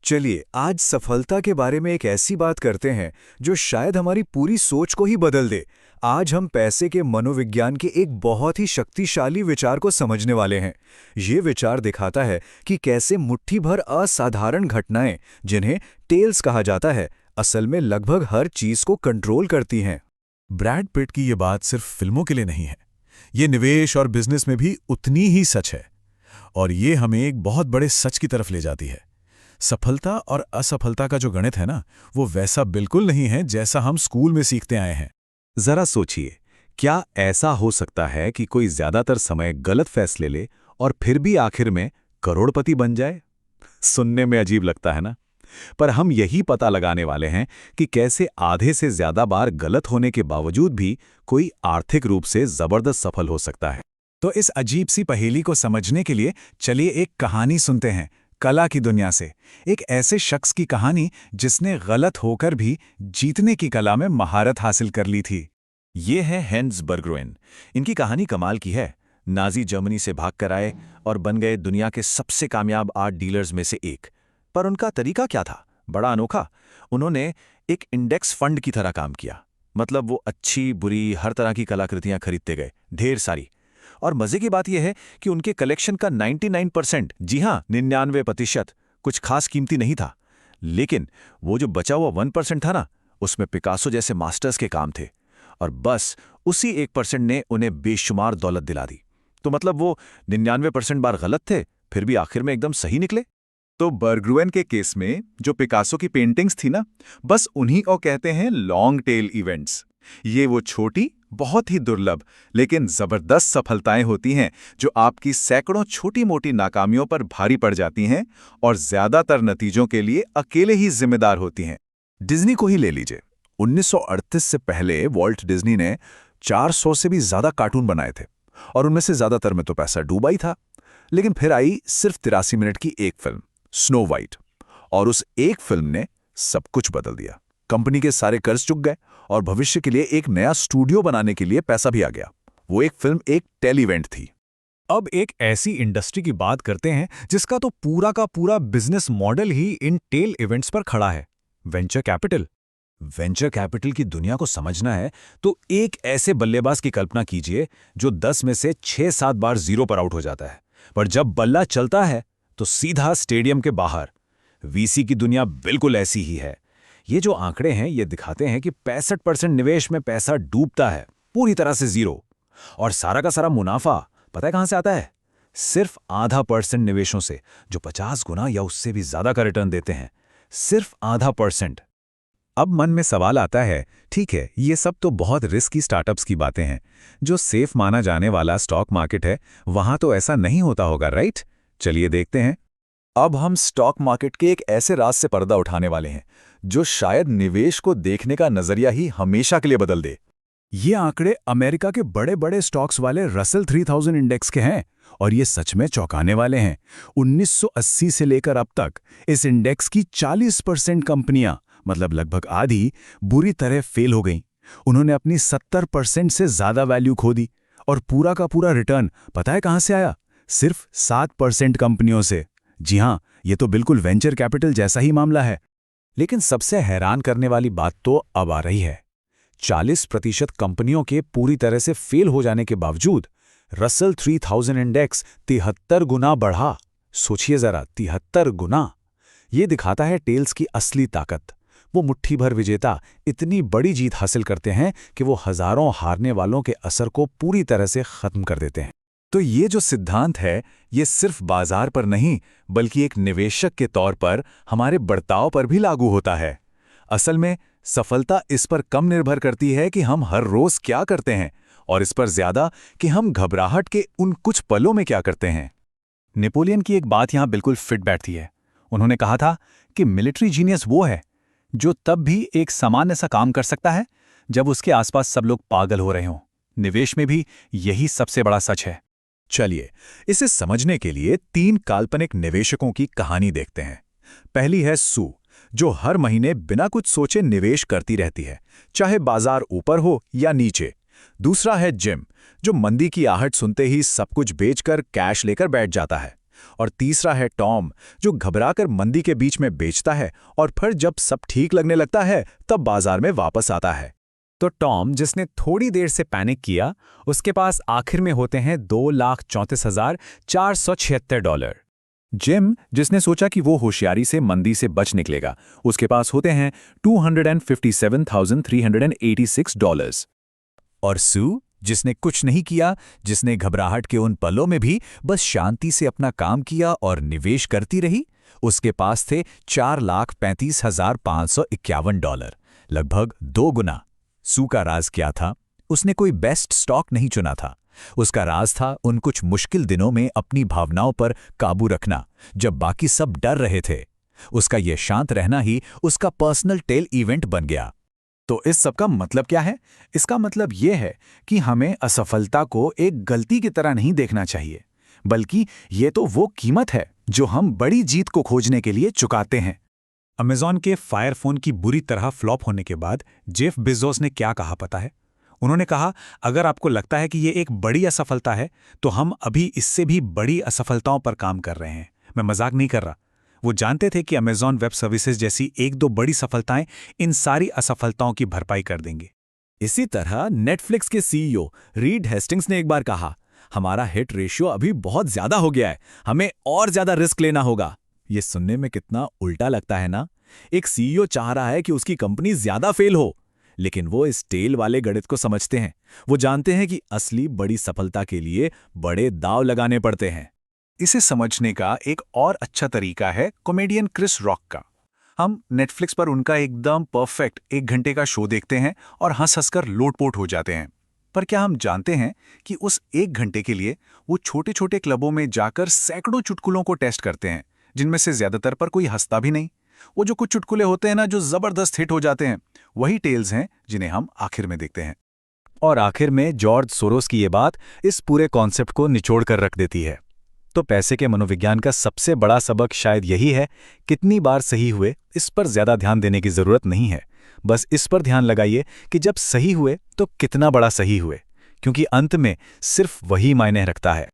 चलिए आज सफलता के बारे में एक ऐसी बात करते हैं जो शायद हमारी पूरी सोच को ही बदल दे। आज हम पैसे के मनोविज्ञान के एक बहुत ही शक्तिशाली विचार को समझने वाले हैं। ये विचार दिखाता है कि कैसे मुट्ठी भर असाधारण घटनाएं, जिन्हें टेल्स कहा जाता है, असल में लगभग हर चीज को कंट्रोल करती हैं। ब्रैड पिट की ये बात सिर्फ फिल्मों के लिए नहीं है, ये निवेश और बिजनेस में भी उतनी ही सच है। और ये हमें एक बहुत बड़े सच की तरफ ले जाती है। सफलता और असफलता का जो गणित है ना, वो वैसा बिल्कुल नहीं है जैसा हम स्कूल में सीखते आए हैं। जरा सोचिए, क्या ऐसा हो सकता है कि कोई ज्यादातर समय गलत फैसले ले और फिर भी आखिर में करोड़पति बन जाए? सुनने में अजीब लगता है ना, पर हम यही पता लगाने वाले हैं कि कैसे आधे से ज्यादा बार गलत होने के बावजूद भी कोई आर्थिक रूप से जबरदस्त सफल हो सकता है। तो इस अजीब सी पहेली को समझने के लिए चलिए एक कहानी सुनते हैं, कला की दुनिया से। एक ऐसे शख्स की कहानी जिसने गलत होकर भी जीतने की कला में महारत हासिल कर ली थी। ये है हेंस बर्गरोइन। इनकी कहानी कमाल की है। नाजी जर्मनी से भागकर आए और बन गए दुनिया के सबसे कामयाब आर्ट डीलर्स में से एक। पर उनका तरीका क्या था? बड़ा अनोखा। उन्होंने एक इंडेक्स फंड की तरह काम किया। मतलब वो अच्छी बुरी हर तरह की कलाकृतियां खरीदते गए, ढेर सारी। और मजे की बात यह है कि उनके कलेक्शन का 99%, जी हां 99%, कुछ खास कीमती नहीं था। लेकिन वो जो बचा हुआ 1% था ना, उसमें पिकासो जैसे मास्टर्स के काम थे। और बस उसी 1% ने उन्हें बेशुमार दौलत दिला दी। तो मतलब वो 99% बार गलत थे, फिर भी आखिर में एकदम सही निकले। तो बर्गरुएन के केस में जो पिकासो की पेंटिंग्स थी ना, बस उन्हीं को कहते हैं लॉन्ग टेल इवेंट्स। ये वो छोटी, बहुत ही दुर्लभ लेकिन जबरदस्त सफलताएं होती हैं जो आपकी सैकड़ों छोटी मोटी नाकामियों पर भारी पड़ जाती हैं और ज्यादातर नतीजों के लिए अकेले ही जिम्मेदार होती हैं। डिज्नी को ही ले लीजिए। 1938 से पहले वॉल्ट डिज्नी ने 400 से भी ज्यादा कार्टून बनाए थे और उनमें से ज्यादातर में तो पैसा डूबा ही था। लेकिन फिर आई सिर्फ 83 मिनट की एक फिल्म, स्नो वाइट, और उस एक फिल्म ने सब कुछ बदल दिया। कंपनी के सारे कर्ज चुक गए और भविष्य के लिए एक नया स्टूडियो बनाने के लिए पैसा भी आ गया। वो एक फिल्म एक टेल इवेंट थी। अब एक ऐसी इंडस्ट्री की बात करते हैं जिसका तो पूरा का पूरा बिजनेस मॉडल ही इन टेल इवेंट्स पर खड़ा है, वेंचर कैपिटल। वेंचर कैपिटल की दुनिया को समझना है तो एक ऐसे बल्लेबाज की कल्पना कीजिए जो 10 में से 6-7 बार जीरो पर आउट हो जाता है, पर जब बल्ला चलता है तो सीधा स्टेडियम के बाहर। वीसी की दुनिया बिल्कुल ऐसी ही है। ये जो आंकड़े हैं ये दिखाते हैं कि 65% निवेश में पैसा डूबता है, पूरी तरह से जीरो। और सारा का सारा मुनाफा पता है कहां से आता है? सिर्फ आधा % निवेशों से, जो 50 गुना या उससे भी ज्यादा का रिटर्न देते हैं। सिर्फ आधा %। अब मन में सवाल आता है, ठीक है, ये सब तो बहुत रिस्की स्टार्टअप्स की बातें हैं। जो सेफ माना जाने वाला स्टॉक मार्केट है, वहां तो ऐसा नहीं होता होगा, राइट? चलिए देखते हैं। अब हम स्टॉक मार्केट के एक ऐसे राज से पर्दा उठाने वाले हैं जो शायद निवेश को देखने का नजरिया ही हमेशा के लिए बदल दे। ये आंकड़े अमेरिका के बड़े बड़े स्टॉक्स वाले रसल 3000 इंडेक्स के हैं और ये सच में चौंकाने वाले हैं। 1980 से लेकर अब तक इस इंडेक्स की 40% कंपनियां, मतलब लगभग आधी, बुरी तरह फेल हो गईं। उन्होंने अपनी 70% से ज्यादा वैल्यू खो दी और पूरा का पूरा रिटर्न पता है कहां से आया? सिर्फ 7% कंपनियों से। जी हां, ये तो बिल्कुल वेंचर कैपिटल जैसा ही मामला है। लेकिन सबसे हैरान करने वाली बात तो अब आ रही है। 40% कंपनियों के पूरी तरह से फेल हो जाने के बावजूद रसल 3000 इंडेक्स 73 गुना बढ़ा। सोचिए जरा, 73 गुना। ये दिखाता है टेल्स की असली ताकत। वो मुट्ठी भर विजेता इतनी बड़ी जीत हासिल करते हैं कि वो हजारों हारने वालों के असर को पूरी तरह से खत्म कर देते हैं। तो ये जो सिद्धांत है, ये सिर्फ बाजार पर नहीं बल्कि एक निवेशक के तौर पर हमारे बर्ताव पर भी लागू होता है। असल में सफलता इस पर कम निर्भर करती है कि हम हर रोज क्या करते हैं और इस पर ज्यादा कि हम घबराहट के उन कुछ पलों में क्या करते हैं। नेपोलियन की एक बात यहां बिल्कुल फिट बैठती है। उन्होंने कहा था कि मिलिट्री जीनियस वो है जो तब भी एक सामान्य सा काम कर सकता है जब उसके आसपास सब लोग पागल हो रहे हों। निवेश में भी यही सबसे बड़ा सच है। चलिए इसे समझने के लिए 3 काल्पनिक निवेशकों की कहानी देखते हैं। पहली है सू, जो हर महीने बिना कुछ सोचे निवेश करती रहती है, चाहे बाजार ऊपर हो या नीचे। दूसरा है जिम, जो मंदी की आहट सुनते ही सब कुछ बेचकर कैश लेकर बैठ जाता है। और तीसरा है टॉम, जो घबराकर मंदी के बीच में बेचता है और फिर जब सब ठीक लगने लगता है तब बाजार में वापस आता है। तो टॉम, जिसने थोड़ी देर से पैनिक किया, उसके पास आखिर में होते हैं $2,34,476। जिम, जिसने सोचा कि वो होशियारी से मंदी से बच निकलेगा, उसके पास होते हैं $257,386। और सू, जिसने कुछ नहीं किया, जिसने घबराहट के उन पलों में भी बस शांति से अपना काम किया और निवेश करती रही, उसके पास थे $4,35,551, लगभग 2 गुना। सू का राज क्या था? उसने कोई बेस्ट स्टॉक नहीं चुना था। उसका राज था उन कुछ मुश्किल दिनों में अपनी भावनाओं पर काबू रखना, जब बाकी सब डर रहे थे। उसका यह शांत रहना ही उसका पर्सनल टेल इवेंट बन गया। तो इस सब का मतलब क्या है? इसका मतलब ये है कि हमें असफलता को एक गलती की तरह नहीं देखना चाहिए, बल्कि ये तो वो कीमत है जो हम बड़ी जीत को खोजने के लिए चुकाते हैं। अमेज़न के फायर फोन की बुरी तरह फ्लॉप होने के बाद जेफ बेजोस ने क्या कहा पता है? उन्होंने कहा, अगर आपको लगता है कि ये एक बड़ी असफलता है, तो हम अभी इससे भी बड़ी असफलताओं पर काम कर रहे हैं। मैं मजाक नहीं कर रहा। वो जानते थे कि अमेज़न वेब सर्विसेज जैसी 1-2 बड़ी सफलताएं इन सारी असफलताओं की भरपाई कर देंगे। इसी तरह नेटफ्लिक्स के सीईओ रीड हेस्टिंग्स ने एक बार कहा, हमारा हिट रेशियो अभी बहुत ज्यादा हो गया है, हमें और ज्यादा रिस्क लेना होगा। ये सुनने में कितना उल्टा लगता है ना? एक सीईओ चाह रहा है कि उसकी कंपनी ज्यादा फेल हो, लेकिन वो इस टेल वाले गणित को समझते हैं। वो जानते हैं कि असली बड़ी सफलता के लिए बड़े दांव लगाने पड़ते हैं। इसे समझने का एक और अच्छा तरीका है कॉमेडियन क्रिस रॉक का। हम नेटफ्लिक्स पर उनका एकदम परफेक्ट 1 घंटे का शो देखते हैं और हंस-हंसकर लोटपोट हो जाते हैं। पर क्या हम जानते हैं कि उस 1 घंटे के लिए वो छोटे-छोटे क्लबों में जाकर सैकड़ों चुटकुलों को टेस्ट करते हैं, जिनमें से ज्यादातर पर कोई हंसता भी नहीं। वो जो कुछ चुटकुले होते हैं ना, जो जबरदस्त हिट हो जाते हैं, वही टेल्स हैं जिन्हें हम आखिर में देखते हैं। और आखिर में जॉर्ज सोरोस की ये बात इस पूरे कॉन्सेप्ट को निचोड़ कर रख देती है। तो पैसे के मनोविज्ञान का सबसे बड़ा सबक शायद यही है, कितनी बार सही हुए इस पर ज्यादा ध्यान देने की जरूरत नहीं है। बस इस पर ध्यान लगाइए कि जब सही हुए तो कितना बड़ा सही हुए, क्योंकि अंत में सिर्फ वही मायने रखता है।